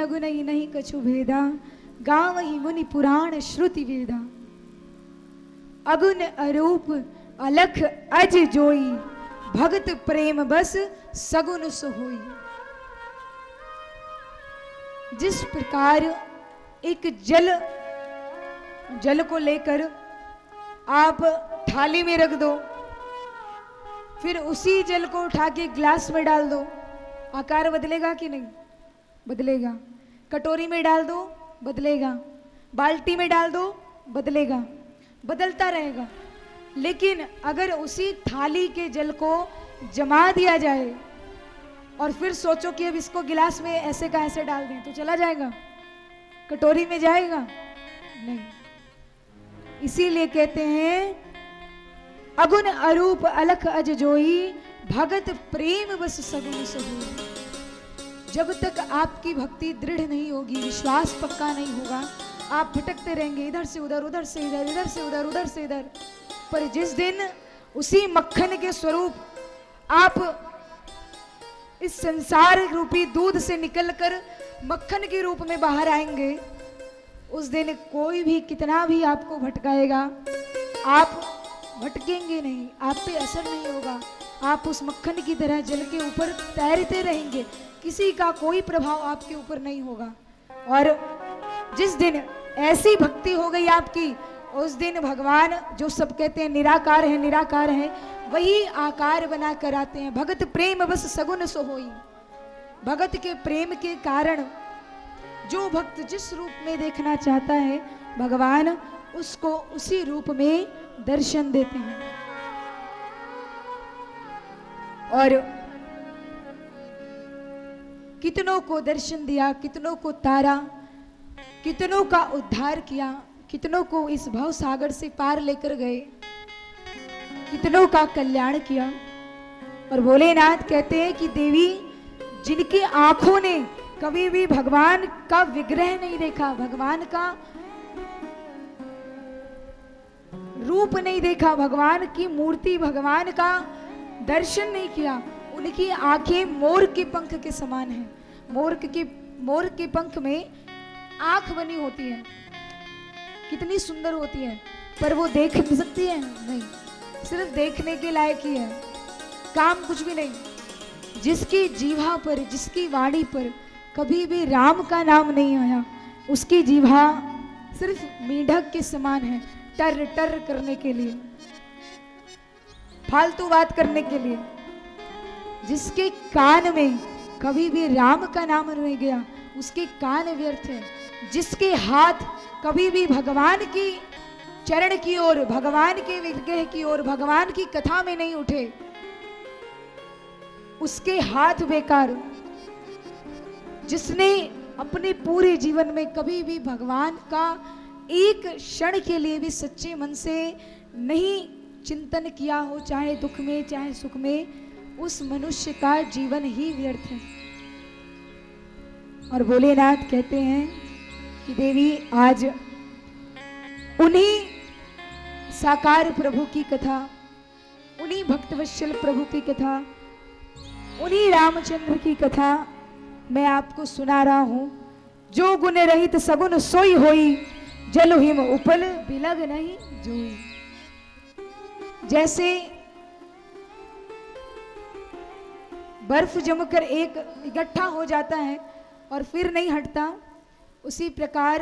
अगुन ही नहीं कछु भेदा, गाँव ही मुनि पुराण श्रुति वेदा। अगुन अरूप अलख अज जोई, भगत प्रेम बस सगुन सोई। जिस प्रकार एक जल को लेकर आप थाली में रख दो, फिर उसी जल को उठा के गिलास में डाल दो, आकार बदलेगा कि नहीं? बदलेगा। कटोरी में डाल दो, बदलेगा। बाल्टी में डाल दो, बदलेगा, बदलता रहेगा। लेकिन अगर उसी थाली के जल को जमा दिया जाए और फिर सोचो कि अब इसको गिलास में ऐसे का ऐसे डाल दें, तो चला जाएगा? कटोरी में जाएगा? नहीं। इसीलिए कहते हैं अगुन अरूप अलख अज जोई, भगत प्रेम बस सगुन सोई। जब तक आपकी भक्ति दृढ़ नहीं होगी, विश्वास पक्का नहीं होगा, आप भटकते रहेंगे, इधर से उधर, उधर से इधर, इधर से उधर, उधर से इधर। पर जिस दिन उसी मक्खन के स्वरूप आप इस संसार रूपी दूध से निकलकर मक्खन के रूप में बाहर आएंगे, उस दिन कोई भी कितना भी आपको भटकाएगा, आप भटकेंगे नहीं, आप पे असर नहीं होगा। आप उस मक्खन की तरह जल के ऊपर तैरते रहेंगे, किसी का कोई प्रभाव आपके ऊपर नहीं होगा। और जिस दिन ऐसी भक्ति हो गई आपकी, उस दिन भगवान, जो सब कहते हैं निराकार है, निराकार है, वही आकार बना कर आते हैं। भगत प्रेम बस सगुन सोई। भगत के प्रेम के कारण जो भक्त जिस रूप में देखना चाहता है, भगवान उसको उसी रूप में दर्शन देते हैं। और कितनों को दर्शन दिया, कितनों को तारा, कितनों का उद्धार किया, कितनों को इस भव सागर से पार लेकर गए, कितनों का कल्याण किया। और भोलेनाथ कहते हैं कि देवी, जिनकी आंखों ने कभी भी भगवान का विग्रह नहीं देखा, भगवान का रूप नहीं देखा, भगवान की मूर्ति, भगवान का दर्शन नहीं किया, उनकी आंखें मोर के पंख के समान हैं। मोर के पंख में आंख बनी होती है, कितनी सुंदर होती है, पर वो देख सकती है? नहीं, सिर्फ देखने के लायक ही है, काम कुछ भी नहीं। जिसकी जीवा पर, जिसकी वाणी पर कभी भी राम का नाम नहीं आया, उसकी जीवा सिर्फ मेढक के समान है, टर टर करने के लिए, फालतू बात करने के लिए। जिसके कान में कभी भी राम का नाम नहीं गया, उसके कान व्यर्थ है। जिसके हाथ कभी भी भगवान की चरण की ओर, भगवान के विग्रह की ओर, भगवान की कथा में नहीं उठे, उसके हाथ बेकार। जिसने अपने पूरे जीवन में कभी भी भगवान का एक क्षण के लिए भी सच्चे मन से नहीं चिंतन किया हो, चाहे दुख में चाहे सुख में, उस मनुष्य का जीवन ही व्यर्थ है। और भोलेनाथ कहते हैं कि देवी, आज उन्हीं साकार प्रभु की कथा, उन्हीं भक्तवत्सल प्रभु की कथा, उन्हीं रामचंद्र की कथा मैं आपको सुना रहा हूं। जो गुण रहित सगुन सोई होई, जल हिम उपल बिलग नहीं जोई। जैसे बर्फ जमकर एक इकट्ठा हो जाता है और फिर नहीं हटता, उसी प्रकार